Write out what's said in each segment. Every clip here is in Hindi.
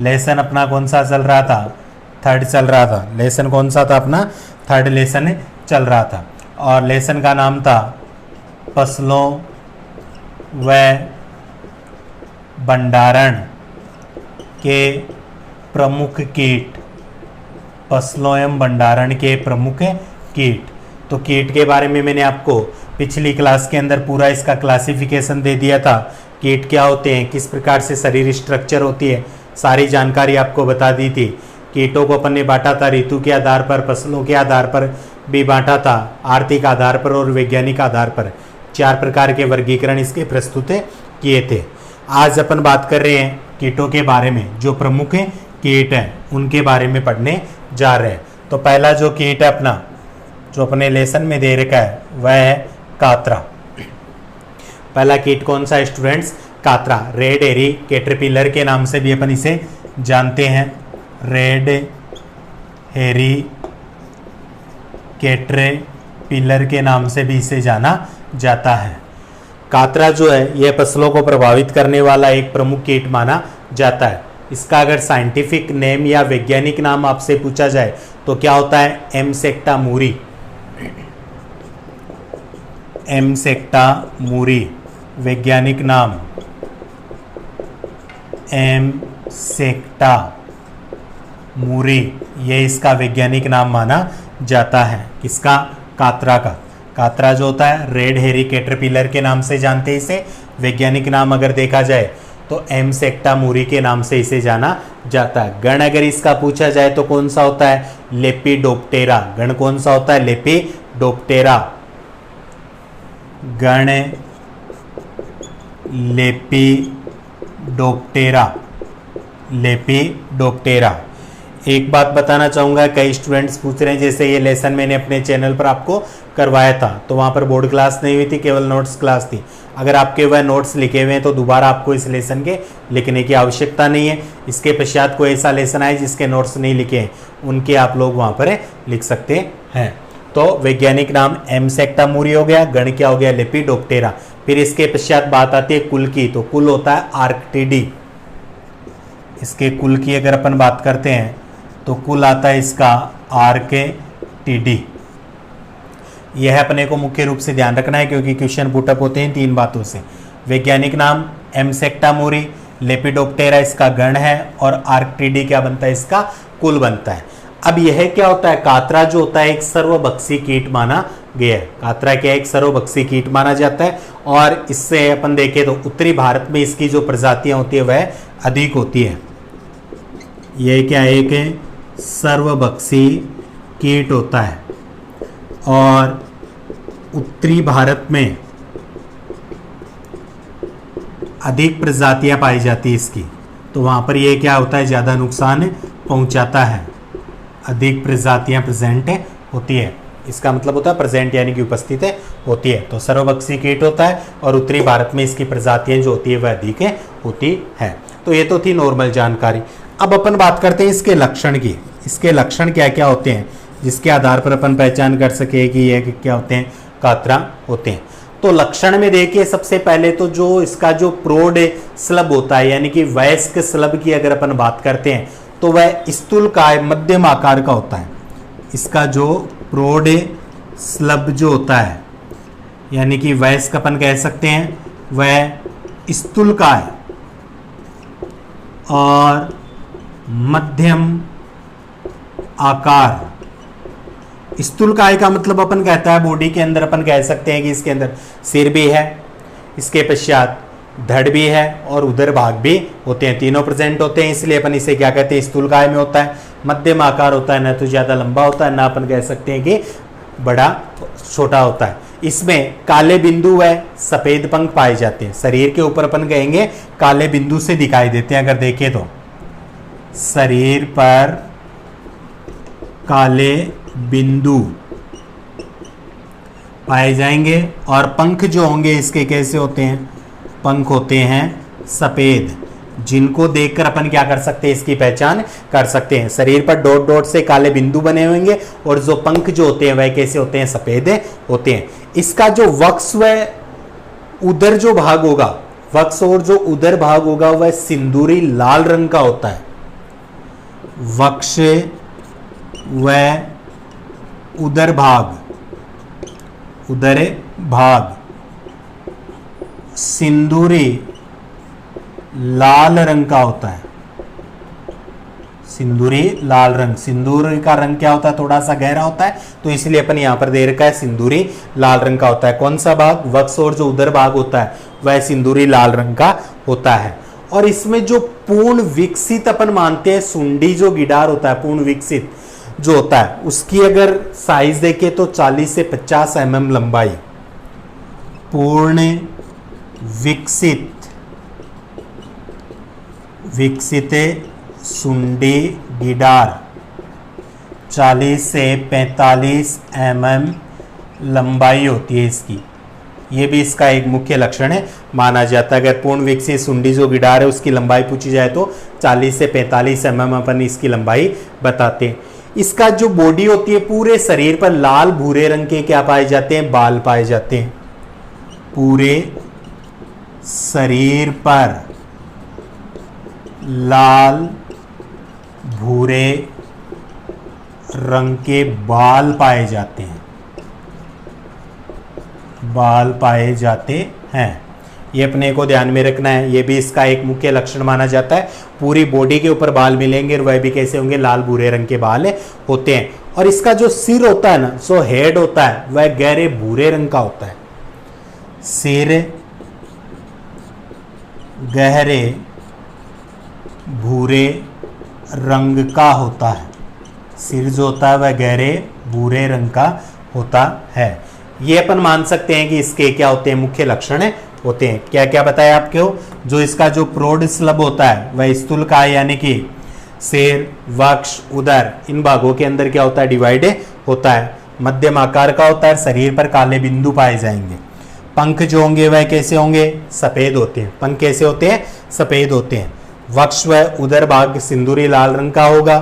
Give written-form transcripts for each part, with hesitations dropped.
लेसन अपना कौन सा चल रहा था? थर्ड चल रहा था। लेसन कौन सा था अपना? थर्ड लेसन चल रहा था। और लेसन का नाम था फसलों व भंडारण के प्रमुख कीट। फसलों एवं भंडारण के प्रमुख कीट। तो कीट के बारे में मैंने आपको पिछली क्लास के अंदर पूरा इसका क्लासिफिकेशन दे दिया था। कीट क्या होते हैं, किस प्रकार से शरीर स्ट्रक्चर होती है, सारी जानकारी आपको बता दी थी। कीटों को अपन ने बांटा था ऋतु के आधार पर, फसलों के आधार पर भी बांटा था, आर्थिक आधार पर और वैज्ञानिक आधार पर। 4 प्रकार के वर्गीकरण इसके प्रस्तुत किए थे। आज अपन बात कर रहे हैं कीटों के बारे में। जो प्रमुख कीट हैं उनके बारे में पढ़ने जा रहे हैं। तो पहला जो कीट है अपना, जो अपने लेसन में दे रखा है, वह है कातरा। पहला कीट कौन सा स्टूडेंट्स? कातरा। रेड हेरी कैटरपिलर के नाम से भी अपन इसे जानते हैं। रेड हेरी कैटरपिलर के नाम से भी इसे जाना जाता है। कातरा जो है यह फसलों को प्रभावित करने वाला एक प्रमुख कीट माना जाता है। इसका अगर साइंटिफिक नेम या वैज्ञानिक नाम आपसे पूछा जाए तो क्या होता है? एमसेक्टा मूरी। एमसेक्टा मूरी वैज्ञानिक नाम एमसेक्टा मूरी, ये इसका वैज्ञानिक नाम माना जाता है। किसका? कातरा का। कातरा जो होता है रेड हेरी कैटरपिलर के नाम से जानते हैं इसे। वैज्ञानिक नाम अगर देखा जाए तो एमसेक्टा मूरी के नाम से इसे जाना जाता है। गण अगर इसका पूछा जाए तो कौन सा होता है? लेपिडोप्टेरा। गण कौन सा होता है? लेपिडोप्टेरा। गण लेपिडोप्टेरा। लेपिडोप्टेरा। एक बात बताना चाहूँगा, कई स्टूडेंट्स पूछ रहे हैं, जैसे ये लेसन मैंने अपने चैनल पर आपको करवाया था तो वहाँ पर बोर्ड क्लास नहीं हुई थी, केवल नोट्स क्लास थी। अगर आपके वह नोट्स लिखे हुए हैं तो दोबारा आपको इस लेसन के लिखने की आवश्यकता नहीं है। इसके पश्चात कोई ऐसा लेसन आए जिसके नोट्स नहीं लिखे हैं, उनके आप लोग वहाँ पर लिख सकते हैं। तो वैज्ञानिक नाम एमसेक्टा मूरी हो गया। गण क्या हो गया? लेपिडोप्टेरा। फिर इसके पश्चात बात आती है कुल की, तो कुल होता है आर्कटिडी। इसके कुल की अगर अपन बात करते हैं तो कुल आता है इसका आर्कटिडी। यह अपने को मुख्य रूप से ध्यान रखना है क्योंकि क्वेश्चन पुटअप होते हैं 3 बातों से। वैज्ञानिक नाम एमसेक्टा मूरी, लेपिडोप्टेरा इसका गण है और आर्कटिडी क्या बनता है? इसका कुल बनता है। अब यह क्या होता है? कातरा जो होता है एक सर्वभक्षी कीट माना गया है। कातरा क्या है? एक सर्वभक्षी कीट माना जाता है और इससे अपन देखें तो उत्तरी भारत में इसकी जो प्रजातियां होती है वह अधिक होती है। यह क्या है? एक सर्वभक्षी कीट होता है और उत्तरी भारत में अधिक प्रजातियां पाई जाती है इसकी, तो वहाँ पर यह क्या होता है? ज़्यादा नुकसान पहुँचाता है। अधिक प्रजातियां प्रेजेंट होती है, इसका मतलब होता है प्रेजेंट यानी कि उपस्थित होती है। तो सर्वभक्षी कीट होता है और उत्तरी भारत में इसकी प्रजातियां जो होती है वह अधिक होती है। तो ये तो थी नॉर्मल जानकारी। अब अपन बात करते हैं इसके लक्षण की। इसके लक्षण क्या क्या होते हैं जिसके आधार पर अपन पहचान कर सके कि ये क्या होते हैं? कातरा होते हैं। तो लक्षण में देखिए सबसे पहले तो जो इसका जो प्रौढ़ स्लब होता है यानी कि वयस्क स्लब की अगर अपन बात करते हैं तो वह स्थूलकाय मध्यम आकार का होता है। इसका जो प्रौढ़ स्लब जो होता है यानी कि वयस्क अपन कह सकते हैं वह स्थूलकाय और मध्यम आकार। स्थूलकाय का मतलब अपन कहता है बॉडी के अंदर अपन कह सकते हैं कि इसके अंदर सिर भी है, इसके पश्चात धड़ भी है और उदर भाग भी होते हैं, तीनों प्रेजेंट होते हैं। इसलिए अपन इसे क्या कहते हैं? स्थूलकाय में होता है। मध्यम आकार होता है, ना तो ज़्यादा लंबा होता है ना अपन कह सकते हैं कि बड़ा छोटा होता है। इसमें काले बिंदु व सफ़ेद पंख पाए जाते हैं। शरीर के ऊपर अपन कहेंगे काले बिंदु से दिखाई देते हैं। अगर देखें तो शरीर पर काले बिंदु पाए जाएंगे और पंख जो होंगे इसके कैसे होते हैं? पंख होते हैं सफ़ेद, जिनको देखकर अपन क्या कर सकते हैं? इसकी पहचान कर सकते हैं। शरीर पर डॉट डॉट से काले बिंदु बने होंगे और जो पंख जो होते हैं वह कैसे होते हैं? सफ़ेद होते हैं। इसका जो वक्ष व उदर जो भाग होगा, वक्ष और जो उदर भाग होगा वह सिंदूरी लाल रंग का होता है। वक्ष व उदर भाग सिंदूरी लाल रंग का होता है। सिंदूरी लाल रंग, सिंदूर का रंग क्या होता है, थोड़ा सा गहरा होता है, तो इसलिए अपन यहां पर दे रखा है सिंदूरी लाल रंग का होता है। कौन सा भाग, वक्ष और जो उदर भाग होता है वह सिंदूरी लाल रंग का होता है। और इसमें जो पूर्ण विकसित अपन मानते हैं सुंडी जो गिडार होता है, पूर्ण विकसित जो होता है, उसकी अगर साइज देखें तो 40 से 50 mm लंबाई। पूर्ण विकसित सुंडी गिडार 40 से 45 mm लंबाई होती है इसकी। ये भी इसका एक मुख्य लक्षण है माना जाता है। अगर पूर्ण विकसित सुंडी जो गिडार है उसकी लंबाई पूछी जाए तो 40 से 45 mm अपन इसकी लंबाई बताते हैं। इसका जो बॉडी होती है पूरे शरीर पर लाल भूरे रंग के क्या पाए जाते हैं, बाल पाए जाते हैं। पूरे शरीर पर लाल भूरे रंग के बाल पाए जाते हैं, बाल पाए जाते हैं। ये अपने को ध्यान में रखना है, ये भी इसका एक मुख्य लक्षण माना जाता है। पूरी बॉडी के ऊपर बाल मिलेंगे और वह भी कैसे होंगे, लाल भूरे रंग के बाल होते हैं। और इसका जो सिर होता है ना, सो हेड होता है, वह गहरे भूरे रंग का होता है। सिर गहरे भूरे रंग का होता है। सिर जो होता है वह गहरे भूरे रंग का होता है। ये अपन मान सकते हैं कि इसके क्या होते हैं, मुख्य लक्षण होते हैं। क्या क्या बताया आपको, जो इसका जो प्रोड स्लब होता है वह स्थूलकाय यानी कि सिर, वक्ष, उदर, इन भागों के अंदर क्या होता है, डिवाइड होता है। मध्यम आकार का होता है, शरीर पर काले बिंदु पाए जाएंगे। पंख जो होंगे वह कैसे होंगे, सफेद होते हैं। पंख कैसे होते हैं, सफेद होते हैं। वक्ष व उदर भाग सिंदूरी लाल रंग का होगा।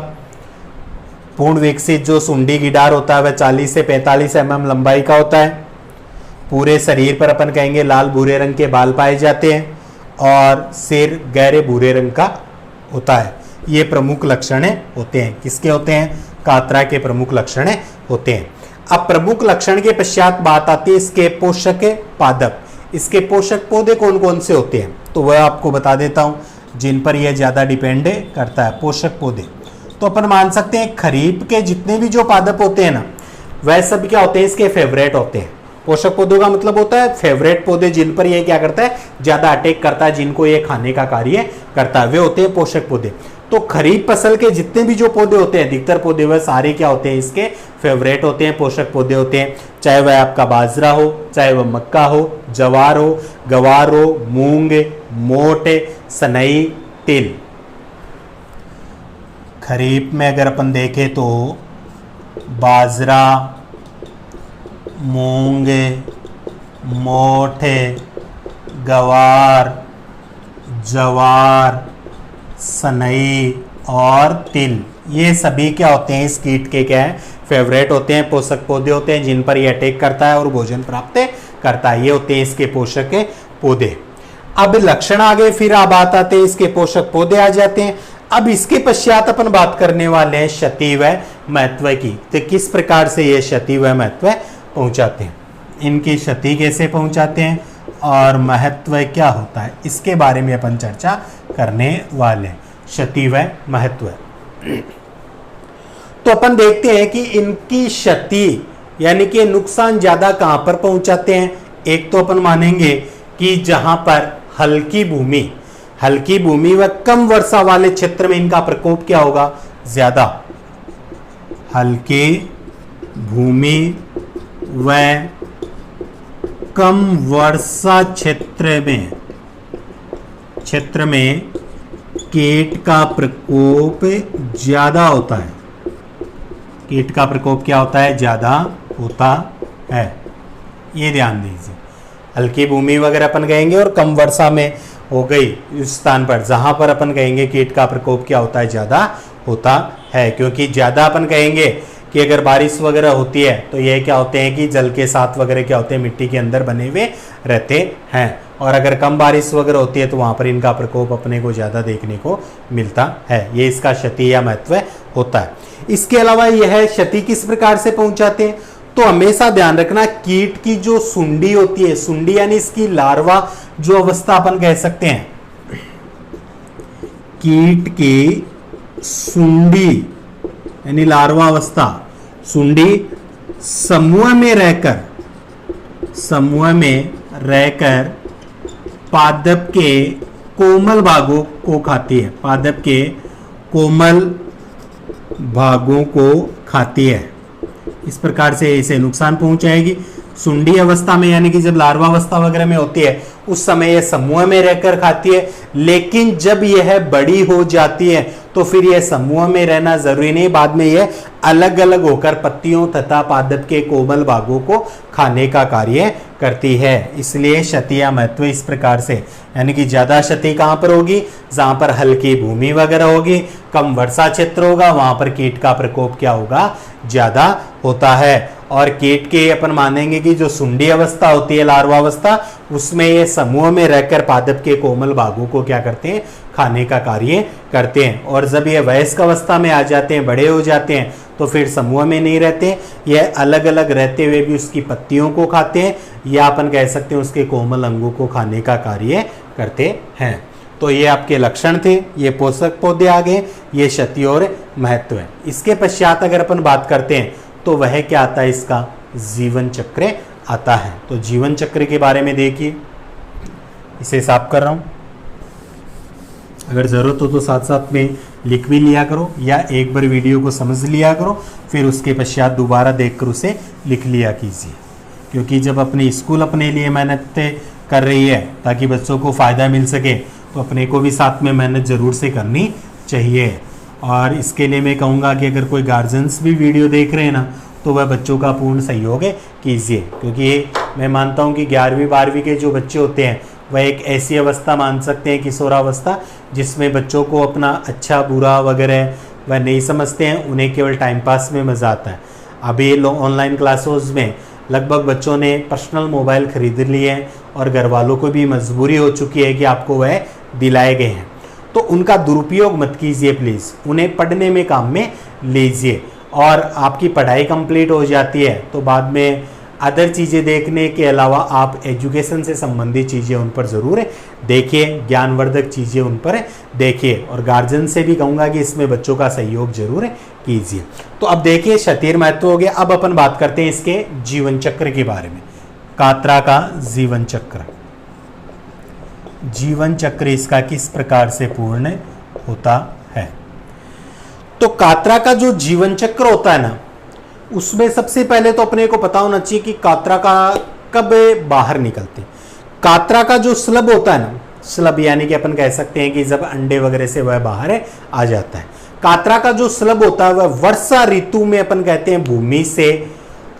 पूर्ण विकसित जो सुंडी गिडार होता है वह 40 से 45 mm लंबाई का होता है। पूरे शरीर पर अपन कहेंगे लाल भूरे रंग के बाल पाए जाते हैं और सिर गहरे भूरे रंग का होता है। ये प्रमुख लक्षण होते हैं। किसके होते हैं, कातरा के प्रमुख लक्षण होते हैं। अब प्रमुख लक्षण के पश्चात बात आती है इसके पोषक पादप। इसके पोषक पौधे कौन कौन से होते हैं, तो वह आपको बता देता हूं जिन पर यह ज्यादा डिपेंड करता है। पोषक पौधे तो अपन मान सकते हैं खरीफ के जितने भी जो पादप होते हैं ना, वह सब क्या होते हैं, इसके फेवरेट होते हैं। पोषक पौधों का मतलब होता है फेवरेट पौधे, जिन पर यह क्या करता है, ज्यादा अटैक करता है, जिनको ये खाने का कार्य करता है, वे होते हैं पोषक पौधे। तो खरीफ फसल के जितने भी जो पौधे होते हैं, अधिकतर पौधे वह सारे क्या होते हैं, इसके फेवरेट होते हैं, पोषक पौधे होते हैं। चाहे वह आपका बाजरा हो, चाहे वह मक्का हो, जवार हो, गवार हो, मूंग, मोट, सनई, तिल। खरीफ में अगर अपन देखें तो बाजरा, मूंग, मोठ, गवार, जवार, सनई और तिल, ये सभी क्या होते हैं, इस कीट के क्या है, फेवरेट होते हैं, पोषक पौधे होते हैं, जिन पर ये अटैक करता है और भोजन प्राप्त करता है। ये होते हैं इसके पोषक पौधे। अब लक्षण आ गए, फिर अब बात आते हैं इसके पोषक पौधे आ जाते हैं। अब इसके पश्चात अपन बात करने वाले हैं क्षति व महत्व की। तो किस प्रकार से ये क्षति व महत्व पहुंचाते हैं, इनकी क्षति कैसे पहुंचाते हैं और महत्व क्या होता है, इसके बारे में अपन चर्चा करने वाले हैं। क्षति व महत्व तो अपन देखते हैं कि इनकी क्षति यानी कि नुकसान ज्यादा कहां पर पहुंचाते हैं। एक तो अपन मानेंगे कि जहां पर हल्की भूमि व कम वर्षा वाले क्षेत्र में इनका प्रकोप क्या होगा, ज्यादा। हल्की भूमि व कम वर्षा क्षेत्र में कीट का प्रकोप ज्यादा होता है। कीट का प्रकोप क्या होता है, ज्यादा होता है। ये ध्यान दीजिए, हल्की भूमि वगैरह अपन कहेंगे और कम वर्षा में हो गई इस स्थान पर, जहां पर अपन कहेंगे कीट का प्रकोप क्या होता है, ज्यादा होता है। क्योंकि ज्यादा अपन कहेंगे कि अगर बारिश वगैरह होती है तो ये क्या होते हैं कि जल के साथ वगैरह क्या होते हैं, मिट्टी के अंदर बने हुए रहते हैं। और अगर कम बारिश वगैरह होती है तो वहाँ पर इनका प्रकोप अपने को ज़्यादा देखने को मिलता है। ये इसका क्षति या महत्व होता है। इसके अलावा यह क्षति किस प्रकार से पहुंचाते हैं, तो हमेशा ध्यान रखना कीट की जो सुंडी होती है, सुंडी यानी इसकी लार्वा जो अवस्था अपन कह सकते हैं, कीट की सुंडी यानी लार्वा अवस्था, सुंडी समूह में रहकर पादप के कोमल भागों को खाती है, पादप के कोमल भागों को खाती है। इस प्रकार से इसे नुकसान पहुंचाएगी। सुंडी अवस्था में यानी कि जब लार्वा अवस्था वगैरह में होती है उस समय यह समूह में रहकर खाती है, लेकिन जब यह बड़ी हो जाती है तो फिर यह समूह में रहना जरूरी नहीं, बाद में यह अलग अलग होकर पत्तियों तथा पादप के कोमल भागों को खाने का कार्य करती है। इसलिए क्षति या महत्व इस प्रकार से, यानी कि ज्यादा क्षति कहां पर होगी, जहां पर हल्की भूमि वगैरह होगी, कम वर्षा क्षेत्र होगा, वहां पर कीट का प्रकोप क्या होगा, ज्यादा होता है। और कीट के अपन मानेंगे कि जो सुंडी अवस्था होती है, लार्वा अवस्था, उसमें ये समूह में रहकर पादप के कोमल भागों को क्या करते हैं, खाने का कार्य करते हैं। और जब ये वयस्क अवस्था में आ जाते हैं, बड़े हो जाते हैं, तो फिर समूह में नहीं रहते, यह अलग अलग रहते हुए भी उसकी पत्तियों को खाते हैं या अपन कह सकते हैं उसके कोमल अंगों को खाने का कार्य करते हैं। तो ये आपके लक्षण थे, ये पोषक पौधे आ गए, ये क्षति और महत्व है। इसके पश्चात अगर अपन बात करते हैं तो वह क्या आता है, इसका जीवन चक्र आता है। तो जीवन चक्र के बारे में देखिए, इसे साफ कर रहा हूं, अगर जरूरत हो तो साथ साथ में लिख भी लिया करो या एक बार वीडियो को समझ लिया करो, फिर उसके पश्चात दोबारा देखकर उसे लिख लिया कीजिए। क्योंकि जब अपनी स्कूल अपने लिए मेहनत कर रही है ताकि बच्चों को फ़ायदा मिल सके, तो अपने को भी साथ में मेहनत ज़रूर से करनी चाहिए। और इसके लिए मैं कहूँगा कि अगर कोई गार्जियंस भी वीडियो देख रहे हैं ना, तो वह बच्चों का पूर्ण सहयोग कीजिए। क्योंकि मैं मानता हूँ कि 11वीं 12वीं के जो बच्चे होते हैं वह एक ऐसी अवस्था मान सकते हैं, किशोरावस्था, जिसमें बच्चों को अपना अच्छा बुरा वगैरह वह नहीं समझते हैं, उन्हें केवल टाइम पास में मज़ा आता है। अभी ऑनलाइन क्लासेस में लगभग बच्चों ने पर्सनल मोबाइल खरीद लिए हैं और घर वालों को भी मजबूरी हो चुकी है कि आपको वह दिलाए गए हैं। तो उनका दुरुपयोग मत कीजिए प्लीज़, उन्हें पढ़ने में काम में लीजिए। और आपकी पढ़ाई कंप्लीट हो जाती है तो बाद में अदर चीज़ें देखने के अलावा आप एजुकेशन से संबंधित चीज़ें उन पर ज़रूर देखिए, ज्ञानवर्धक चीज़ें उन पर देखिए। और गार्जियन से भी कहूँगा कि इसमें बच्चों का सहयोग जरूर कीजिए। तो अब देखिए क्षतिर महत्व हो गया। अब अपन बात करते हैं इसके जीवन चक्र के बारे में। कात्रा का जीवन चक्र, जीवन चक्र इसका किस प्रकार से पूर्ण होता है। तो कात्रा का जो जीवन चक्र होता है ना, उसमें सबसे पहले तो अपने को पता होना चाहिए कि कात्रा का कब बाहर निकलते। कात्रा का जो स्लब होता है ना, स्लब यानी कि अपन कह सकते हैं कि जब अंडे वगैरह से वह बाहर आ जाता है। कात्रा का जो स्लब होता है वह वर्षा ऋतु में अपन कहते हैं भूमि से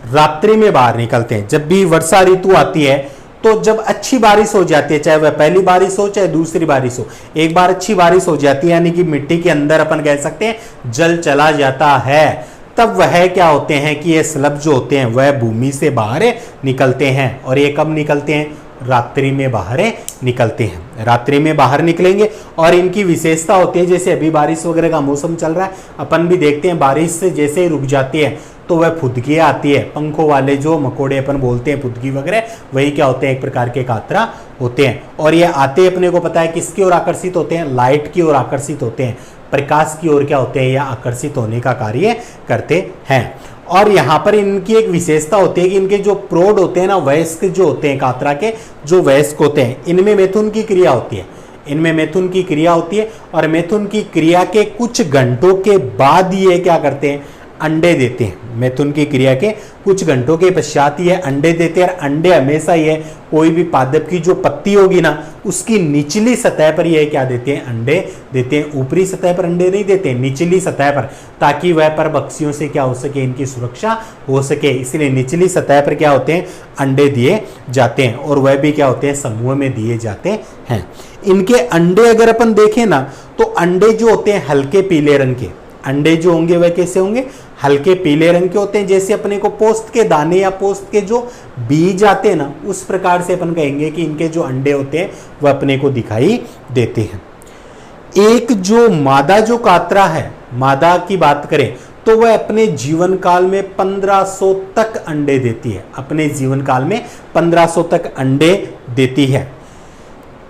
रात्रि में बाहर निकलते हैं। जब भी वर्षा ऋतु आती है तो जब अच्छी बारिश हो जाती है, चाहे वह पहली बारिश हो चाहे दूसरी बारिश हो, एक बार अच्छी बारिश हो जाती है यानी कि मिट्टी के अंदर अपन कह सकते हैं जल चला जाता है, तब वह क्या होते हैं कि ये स्लब जो होते हैं वह भूमि से बाहर निकलते हैं। और ये कब निकलते हैं, रात्रि में बाहर निकलते हैं। रात्रि में बाहर निकलेंगे और इनकी विशेषता होती है, जैसे अभी बारिश वगैरह का मौसम चल रहा है, अपन भी देखते हैं बारिश से जैसे ही रुक जाती है तो वह फुदकियाँ आती है, पंखों वाले जो मकोड़े अपन बोलते हैं फुदकी वगैरह, वही क्या होते हैं, एक प्रकार के कात्रा होते हैं। और ये आते अपने को पता है किसकी ओर आकर्षित होते हैं, लाइट की ओर आकर्षित होते हैं, प्रकाश की ओर क्या होते हैं, या आकर्षित होने का कार्य करते हैं। और यहाँ पर इनकी एक विशेषता होती है कि इनके जो प्रौढ़ होते हैं ना, वयस्क जो होते हैं, कात्रा के जो वयस्क होते हैं, इनमें मैथुन की क्रिया होती है, इनमें मैथुन की क्रिया होती है। और मैथुन की क्रिया के कुछ घंटों के बाद ये क्या करते हैं, अंडे देते हैं। मैथुन की क्रिया के कुछ घंटों के पश्चात ये अंडे देते हैं। और अंडे हमेशा ये कोई भी पादप की जो पत्ती होगी ना, उसकी निचली सतह पर ये क्या देते हैं, अंडे देते हैं। ऊपरी सतह पर अंडे नहीं देते, निचली सतह पर, ताकि वह पर पक्षियों से क्या हो सके, इनकी सुरक्षा हो सके। इसलिए निचली सतह पर क्या होते हैं, अंडे दिए जाते हैं। और वह भी क्या होते हैं, समूह में दिए जाते हैं। इनके अंडे अगर अपन देखें ना, तो अंडे जो होते हैं हल्के पीले रंग के, अंडे जो होंगे वह कैसे होंगे, हल्के पीले रंग के होते हैं, जैसे अपने को पोस्त के दाने या पोस्त के जो बीज आते हैं ना, उस प्रकार से अपन कहेंगे कि इनके जो अंडे होते हैं वह अपने को दिखाई देते हैं। एक जो मादा जो कातरा है, मादा की बात करें तो वह अपने जीवन काल में 1500 तक अंडे देती है, अपने जीवन काल में 1500 तक अंडे देती है।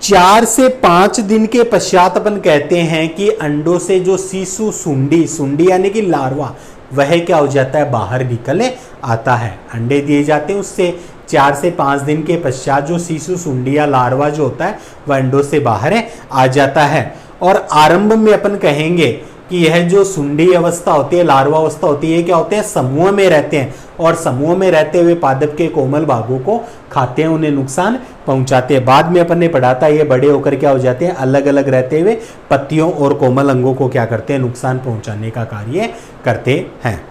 4 से 5 दिन के पश्चात अपन कहते हैं कि अंडों से जो शिशु सुंडी यानी कि लार्वा, वह क्या हो जाता है, बाहर निकल आता है। अंडे दिए जाते हैं, उससे 4 से 5 दिन के पश्चात जो शिशु सुंडी या लार्वा जो होता है वह अंडों से बाहर आ जाता है। और आरंभ में अपन कहेंगे कि यह जो सुंडी अवस्था होती है, लार्वा अवस्था होती है, क्या होते हैं, समूह में रहते हैं और समूह में रहते हुए पादप के कोमल भागों को खाते हैं, उन्हें नुकसान पहुंचाते हैं। बाद में अपन ने पढ़ा था ये बड़े होकर क्या हो जाते हैं, अलग अलग रहते हुए पत्तियों और कोमल अंगों को क्या करते हैं, नुकसान पहुंचाने का कार्य करते हैं।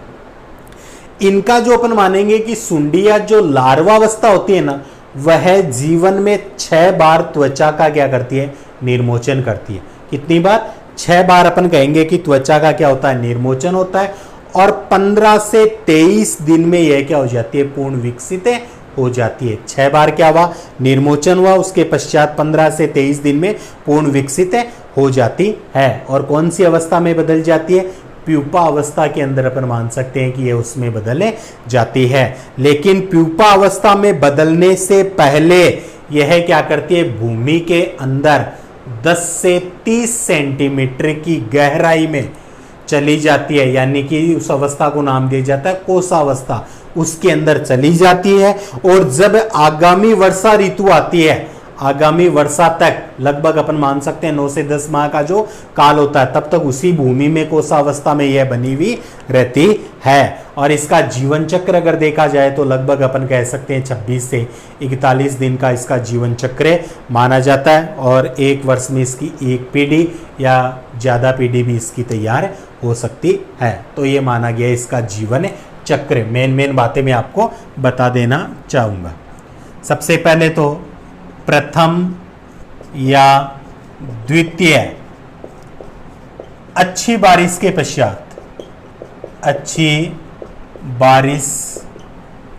इनका जो अपन मानेंगे कि सुंडी या जो लार्वा अवस्था होती है ना, वह जीवन में 6 बार त्वचा का क्या करती है, निर्मोचन करती है। कितनी बार, 6 बार अपन कहेंगे कि त्वचा का क्या होता है, निर्मोचन होता है। और 15 से 23 दिन में यह क्या हो जाती है, पूर्ण विकसित हो जाती है। 6 बार क्या हुआ, निर्मोचन हुआ, उसके पश्चात 15 से 23 दिन में पूर्ण विकसित हो जाती है। और कौन सी अवस्था में बदल जाती है, प्यूपा अवस्था के अंदर अपन मान सकते हैं कि यह उसमें बदले जाती है। लेकिन प्यूपा अवस्था में बदलने से पहले यह क्या करती है, भूमि के अंदर 10 से 30 सेंटीमीटर की गहराई में चली जाती है, यानी कि उस अवस्था को नाम दिया जाता है कोशावस्था, उसके अंदर चली जाती है। और जब आगामी वर्षा ऋतु आती है, आगामी वर्षा तक लगभग अपन मान सकते हैं 9 से 10 माह का जो काल होता है, तब तक उसी भूमि में कोशावस्था में यह बनी हुई रहती है। और इसका जीवन चक्र अगर देखा जाए तो लगभग अपन कह सकते हैं 26 से 41 दिन का इसका जीवन चक्र माना जाता है। और एक वर्ष में इसकी एक पीढ़ी या ज़्यादा पीढ़ी भी इसकी तैयार हो सकती है। तो ये माना गया इसका जीवन चक्र। मेन बातें मैं आपको बता देना चाहूँगा। सबसे पहले तो प्रथम या द्वितीय अच्छी बारिश के पश्चात, अच्छी बारिश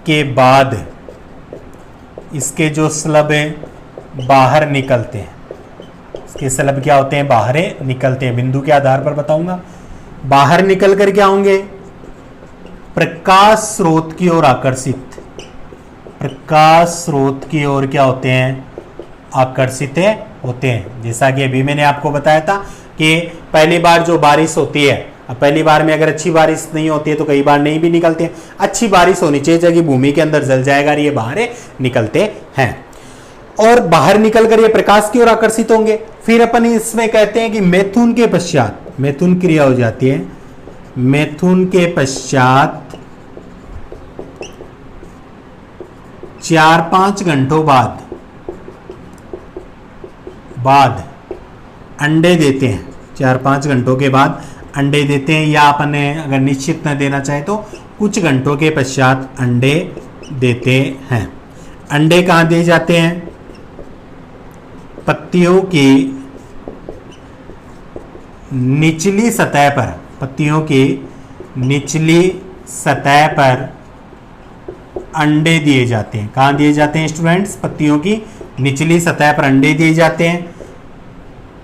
के बाद इसके जो स्लब बाहर निकलते हैं, इसके स्लब क्या होते हैं, बाहर निकलते हैं। बिंदु के आधार पर बताऊंगा। बाहर निकल कर क्या होंगे, प्रकाश स्रोत की ओर आकर्षित, प्रकाश स्रोत की ओर क्या होते हैं, आकर्षित होते हैं। जैसा कि अभी मैंने आपको बताया था कि पहली बार जो बारिश होती है, अब पहली बार में अगर अच्छी बारिश नहीं होती है तो कई बार नहीं भी निकलते हैं। अच्छी बारिश होनी चाहिए, जबकि भूमि के अंदर जल जाएगा और ये बाहर निकलते हैं। और बाहर निकल कर ये प्रकाश की ओर आकर्षित होंगे। फिर अपन इसमें कहते हैं कि मैथुन के पश्चात, मैथुन क्रिया हो जाती है। मैथुन के पश्चात 4-5 घंटों बाद अंडे देते हैं। 4-5 घंटों के बाद अंडे देते हैं, या अपन अगर निश्चित न देना चाहे तो कुछ घंटों के पश्चात अंडे देते हैं। अंडे कहाँ दिए जाते हैं, पत्तियों की निचली सतह पर, पत्तियों की निचली सतह पर अंडे दिए जाते हैं। कहाँ दिए जाते हैं स्टूडेंट्स, पत्तियों की निचली सतह पर अंडे दिए जाते हैं।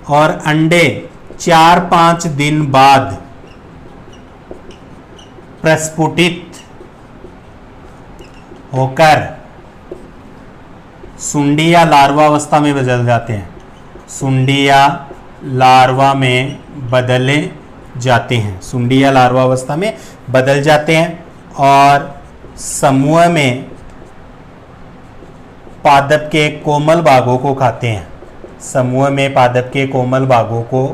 और अंडे 4-5 दिन बाद प्रस्फुटित होकर सुंडी या लार्वा अवस्था में बदल जाते हैं। सुंडी या लार्वा में बदले जाते हैं, सुंडी या लार्वा अवस्था में बदल जाते हैं। और समूह में पादप के कोमल भागों को खाते हैं, समूह में पादप के कोमल भागों को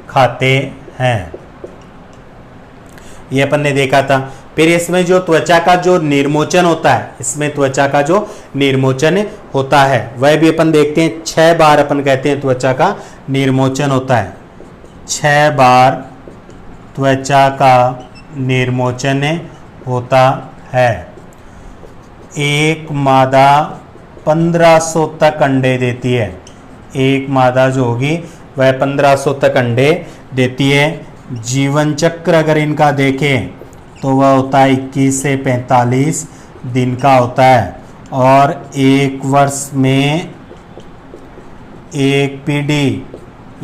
खाते हैं। ये अपन ने देखा था। फिर इसमें जो त्वचा का जो निर्मोचन होता है, इसमें त्वचा का जो निर्मोचन होता है वह भी अपन देखते हैं। 6 बार अपन कहते हैं त्वचा का निर्मोचन होता है। 6 बार त्वचा का निर्मोचन होता है। एक मादा 1500 तक अंडे देती है। एक मादा जो होगी वह 1500 तक अंडे देती है। जीवन चक्र अगर इनका देखें तो वह होता है 21 से 45 दिन का होता है, और एक वर्ष में एक पीढ़ी,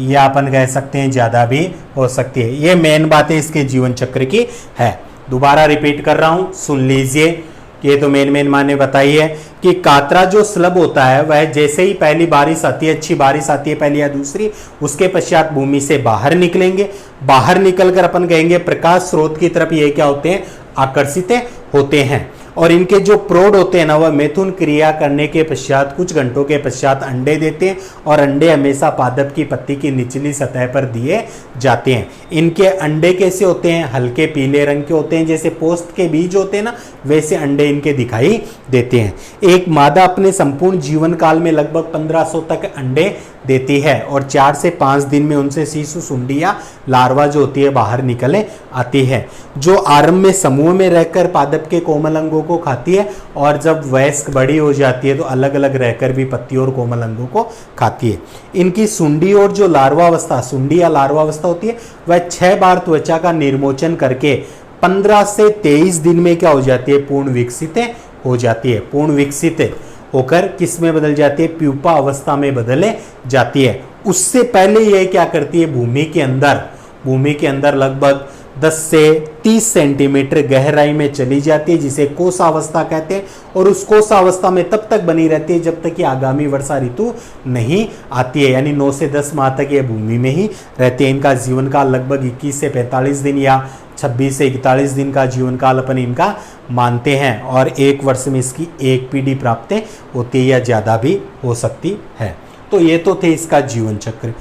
या अपन कह सकते हैं ज़्यादा भी हो सकती है। ये मेन बातें इसके जीवन चक्र की है। दोबारा रिपीट कर रहा हूँ, सुन लीजिए। ये तो मेन माने बताई है कि कातरा जो स्लब होता है वह जैसे ही पहली बारिश आती है, अच्छी बारिश आती है पहली या दूसरी, उसके पश्चात भूमि से बाहर निकलेंगे। बाहर निकलकर अपन कहेंगे प्रकाश स्रोत की तरफ ये क्या होते हैं, आकर्षित होते हैं। और इनके जो प्रौढ़ होते हैं ना, वह मैथुन क्रिया करने के पश्चात कुछ घंटों के पश्चात अंडे देते हैं, और अंडे हमेशा पादप की पत्ती की निचली सतह पर दिए जाते हैं। इनके अंडे कैसे होते हैं, हल्के पीले रंग के होते हैं, जैसे पोस्त के बीज होते हैं ना, वैसे अंडे इनके दिखाई देते हैं। एक मादा अपने संपूर्ण जीवन काल में लगभग 1500 तक अंडे देती है, और 4 से 5 दिन में उनसे शिशु सुंडी या लार्वा जो होती है बाहर निकले आती है, जो आरंभ में समूह में रहकर पादप के कोमल अंगों को खाती है, और जब वयस्क बड़ी हो जाती है तो अलग अलग रहकर भी पत्ती और कोमल अंगों को खाती है। इनकी सुंडी और जो लार्वा अवस्था, सुंडी या लार्वा अवस्था होती है, वह 6 बार त्वचा का निर्मोचन करके 15 से 23 दिन में क्या हो जाती है, पूर्ण विकसित हो जाती है। पूर्ण विकसित होकर किस में बदल जाती है, प्यूपा अवस्था में बदले जाती है। उससे पहले यह क्या करती है, भूमि के अंदर लगभग 10 से 30 सेंटीमीटर गहराई में चली जाती है, जिसे कोशावस्था कहते हैं, और उस कोशावस्था में तब तक बनी रहती है जब तक कि आगामी वर्षा ऋतु नहीं आती है, यानी 9 से 10 माह तक ये भूमि में ही रहती है। इनका जीवन काल लगभग 21 से 45 दिन या 26 से 41 दिन का जीवन काल अपन इनका मानते हैं, और एक वर्ष में इसकी एक पीढ़ी प्राप्त होती है या ज़्यादा भी हो सकती है। तो ये तो थे इसका जीवन चक्र।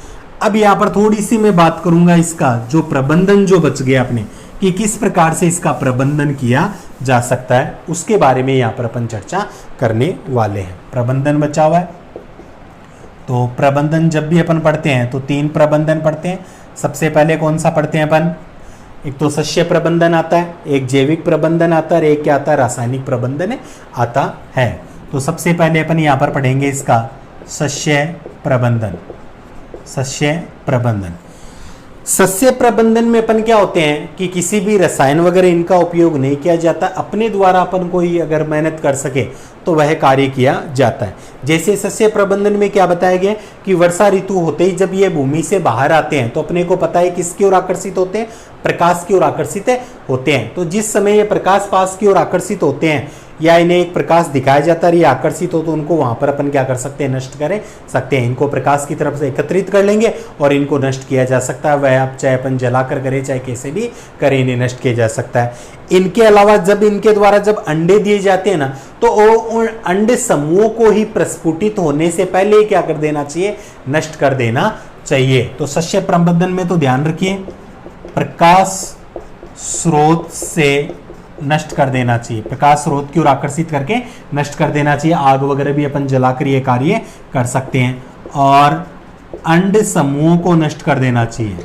अब यहाँ पर थोड़ी सी मैं बात करूंगा इसका जो प्रबंधन जो बच गया अपने, कि किस प्रकार से इसका प्रबंधन किया जा सकता है, उसके बारे में यहाँ पर अपन चर्चा करने वाले हैं। प्रबंधन बचा हुआ है, तो प्रबंधन जब भी अपन पढ़ते हैं तो 3 प्रबंधन पढ़ते हैं। सबसे पहले कौन सा पढ़ते हैं अपन, एक तो शस्य प्रबंधन आता है, एक जैविक प्रबंधन आता है, और एक क्या आता है, रासायनिक प्रबंधन आता है। तो सबसे पहले अपन यहाँ पर पढ़ेंगे इसका शस्य प्रबंधन। सस्य प्रबंधन, सस्य प्रबंधन में अपन क्या होते हैं कि किसी भी रसायन वगैरह इनका उपयोग नहीं किया जाता, अपने द्वारा अपन कोई अगर मेहनत कर सके तो वह कार्य किया जाता है। जैसे सस्य प्रबंधन में क्या बताया गया कि वर्षा ऋतु होते ही जब ये भूमि से बाहर आते हैं तो अपने को पता है किसकी ओर आकर्षित होते हैं, प्रकाश की ओर आकर्षित होते हैं। तो जिस समय ये प्रकाश पास की ओर आकर्षित होते हैं या इन्हें एक प्रकाश दिखाया जाता है, ये आकर्षित हो, तो उनको वहां पर अपन क्या कर सकते हैं, नष्ट कर सकते हैं। इनको प्रकाश की तरफ से एकत्रित कर लेंगे और इनको नष्ट किया जा सकता है। वह आप चाहे अपन जलाकर करें चाहे कैसे भी करें, इन्हें नष्ट किया जा सकता है। इनके अलावा जब इनके द्वारा जब अंडे दिए जाते हैं ना, तो उन अंडे समूहों को ही प्रस्फुटित होने से पहले ही क्या कर देना चाहिए, नष्ट कर देना चाहिए। तो सस्य प्रबंधन में तो ध्यान रखिए, प्रकाश स्रोत से नष्ट कर देना चाहिए, प्रकाश स्रोत की ओर आकर्षित करके नष्ट कर देना चाहिए। आग वगैरह भी अपन जलाकर ये कार्य कर सकते हैं। और अंड समूहों को नष्ट कर देना चाहिए,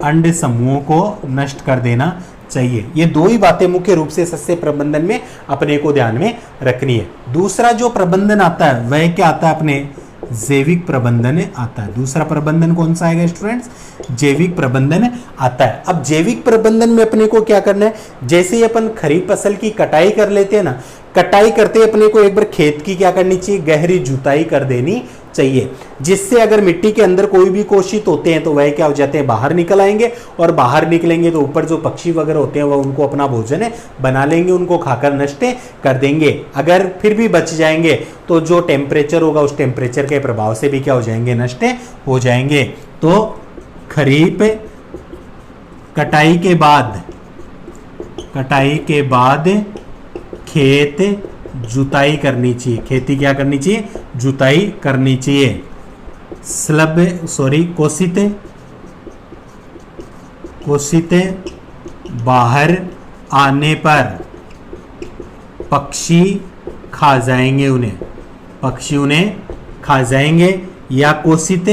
अंड समूहों को नष्ट कर देना चाहिए। ये दो ही बातें मुख्य रूप से सस्य प्रबंधन में अपने को ध्यान में रखनी है। दूसरा जो प्रबंधन आता है वह क्या आता है, अपने जैविक प्रबंधन आता है। दूसरा प्रबंधन कौन सा आएगा स्टूडेंट्स, जैविक प्रबंधन आता है। अब जैविक प्रबंधन में अपने को क्या करना है, जैसे ही अपन खरीफ फसल की कटाई कर लेते हैं ना, कटाई करते अपने को एक बार खेत की क्या करनी चाहिए, गहरी जुताई कर देनी चाहिए, जिससे अगर मिट्टी के अंदर कोई भी कोशित होते हैं तो वह क्या हो जाते हैं, बाहर निकल आएंगे। और बाहर निकलेंगे तो ऊपर जो पक्षी वगैरह होते हैं वह उनको अपना भोजन बना लेंगे, उनको खाकर नष्ट कर देंगे। अगर फिर भी बच जाएंगे तो जो टेम्परेचर होगा उस टेम्परेचर के प्रभाव से भी क्या हो जाएंगे, नष्ट हो जाएंगे। तो खरीफ कटाई के बाद खेत जुताई करनी चाहिए, खेती क्या करनी चाहिए, जुताई करनी चाहिए। कोशित बाहर आने पर पक्षी खा जाएंगे उन्हें, पक्षी उन्हें खा जाएंगे, या कोशित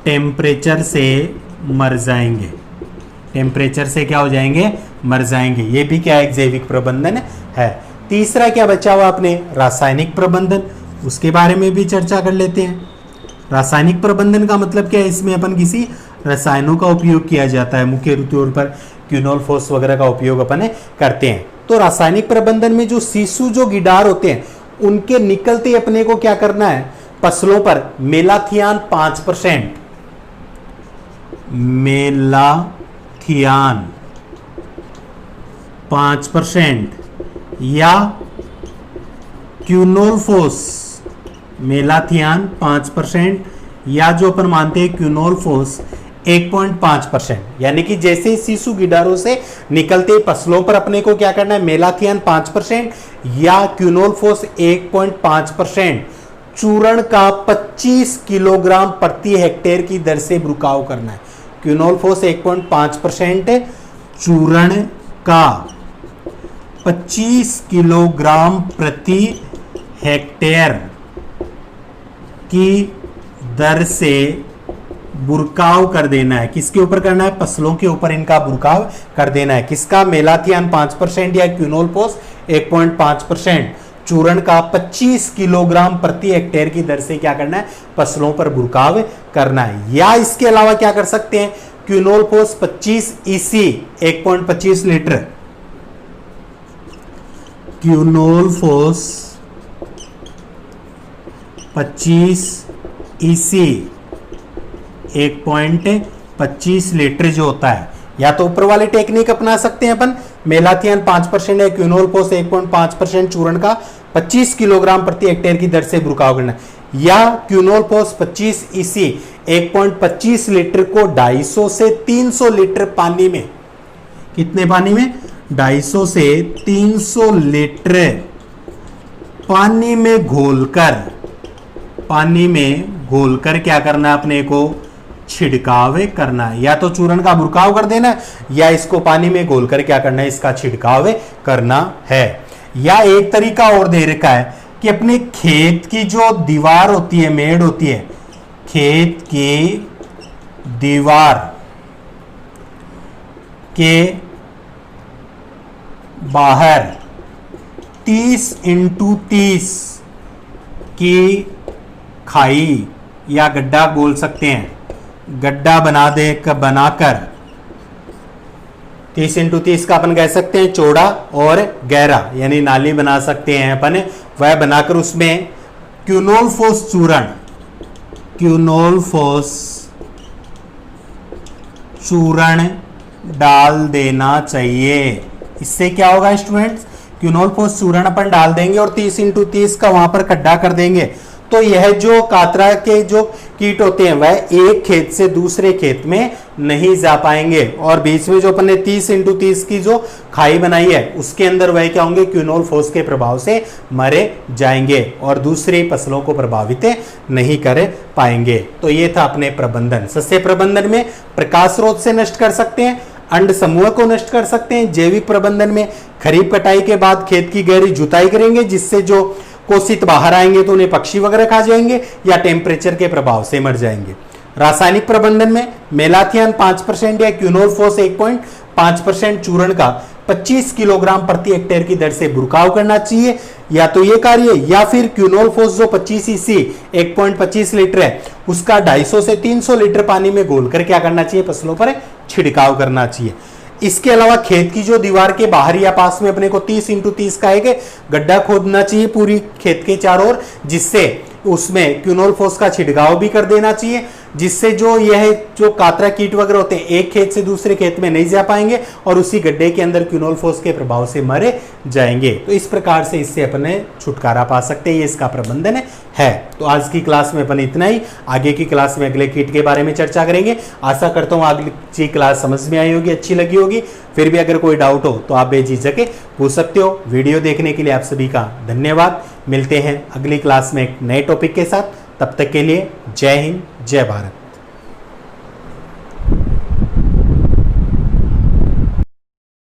टेम्परेचर से मर जाएंगे, टेम्परेचर से क्या हो जाएंगे, मर जाएंगे। ये भी क्या एक जैविक प्रबंधन है। तीसरा क्या बचा हुआ अपने, रासायनिक प्रबंधन, उसके बारे में भी चर्चा कर लेते हैं। रासायनिक प्रबंधन का मतलब क्या है, इसमें अपन किसी रसायनों का उपयोग किया जाता है, मुख्य तौर पर क्विनोल फोस वगैरह का उपयोग अपन करते हैं। तो रासायनिक प्रबंधन में जो सीसू जो गिडार होते हैं उनके निकलते अपने को क्या करना है, फसलों पर मेलाथियान 5%, मेलाथियान 5% या क्विनोलफोस, मेलाथियान 5% या जो अपन मानते हैं क्विनोलफोस 1.5%। यानी कि जैसे सीसू गिडारों से निकलते फसलों पर अपने को क्या करना है, मेलाथियान 5% या क्विनोलफोस 1.5% चूर्ण का 25 किलोग्राम प्रति हेक्टेयर की दर से बुरकाव करना है। क्विनोलफोस 1.5% चूर्ण का 25 किलोग्राम प्रति हेक्टेयर की दर से बुरकाव कर देना है। किसके ऊपर करना है, फसलों के ऊपर इनका बुरकाव कर देना है। किसका, मेलाथियान 5% या क्विनोलफोस 1.5% चूर्ण का 25 किलोग्राम प्रति हेक्टेयर की दर से क्या करना है, फसलों पर बुरकाव करना है। या इसके अलावा क्या कर सकते हैं, क्विनोलफोस 25 EC 1.25 लीटर, क्विनोलफोस 25 EC 1.25 लीटर जो होता है, या तो ऊपर वाली टेक्निक अपना सकते हैं अपन, मेलाथियान 5% है, क्विनोलफोस 1.5% चूर्ण का 25 किलोग्राम प्रति हेक्टेयर की दर से बुरकाव करना, या क्विनोलफोस 25 EC 1.25 लीटर को 250 से 300 लीटर पानी में, कितने पानी में, 250 से 300 लीटर पानी में घोलकर क्या करना है, अपने को छिड़काव करना है। या तो चूर्ण का बुरकाव कर देना है या इसको पानी में घोलकर क्या करना है, इसका छिड़काव करना है। या एक तरीका और दे रखा है कि अपने खेत की जो दीवार होती है, मेड़ होती है, खेत की दीवार के बाहर 30x30 की खाई या गड्ढा बोल सकते हैं, गड्ढा बनाकर 30x30 का अपन कह सकते हैं चौड़ा और गहरा, यानी नाली बना सकते हैं अपन, वह बनाकर उसमें क्विनोलफोस चूर्ण डाल देना चाहिए। इससे क्या होगा स्टूडेंट्स, क्विनोलफोस चूर्ण अपन डाल देंगे और 30x30 का वहां पर खड्डा कर देंगे, तो यह जो कातरा के जो कीट होते हैं वह एक खेत से दूसरे खेत में नहीं जा पाएंगे, और बीच में जो अपन ने 30x30 की जो खाई बनाई है उसके अंदर वह क्या होंगे, क्विनोलफोस के प्रभाव से मरे जाएंगे और दूसरी फसलों को प्रभावित नहीं कर पाएंगे। तो ये था अपने प्रबंधन। सस्य प्रबंधन में प्रकाश स्रोत से नष्ट कर सकते हैं, अंड समूह को नष्ट कर सकते हैं। जैविक प्रबंधन में खरीफ कटाई के बाद खेत की गहरी जुताई करेंगे, जिससे जो कोशित बाहर आएंगे तो उन्हें पक्षी वगैरह खा जाएंगे या टेम्परेचर के प्रभाव से मर जाएंगे। रासायनिक प्रबंधन में मेलाथियान 5% या क्विनोलफोस 1.5% चूर्ण का 25 किलोग्राम प्रति हेक्टेयर की दर से बुरकाव करना चाहिए, या तो ये कार्य, या फिर क्विनोलफोस जो 25 EC 1.25 लीटर है उसका 250 से 300 लीटर पानी में घोलकर क्या करना चाहिए, फसलों पर छिड़काव करना चाहिए। इसके अलावा खेत की जो दीवार के बाहर या पास में अपने को 30x30 का एक गड्ढा खोदना चाहिए पूरी खेत के चारों ओर, जिससे उसमें क्विनोलफोस का छिड़काव भी कर देना चाहिए, जिससे जो यह जो कातरा कीट वगैरह होते हैं एक खेत से दूसरे खेत में नहीं जा पाएंगे और उसी गड्ढे के अंदर क्विनोलफोस के प्रभाव से मरे जाएंगे। तो इस प्रकार से इससे अपने छुटकारा पा सकते हैं, ये इसका प्रबंधन है। तो आज की क्लास में अपन इतना ही, आगे की क्लास में अगले कीट के बारे में चर्चा करेंगे। आशा करता हूँ अगली क्लास समझ में आई होगी, अच्छी लगी होगी। फिर भी अगर कोई डाउट हो तो आप बेझिझक पूछ सकते हो। वीडियो देखने के लिए आप सभी का धन्यवाद। मिलते हैं अगली क्लास में एक नए टॉपिक के साथ, तब तक के लिए जय हिंद, जय भारत।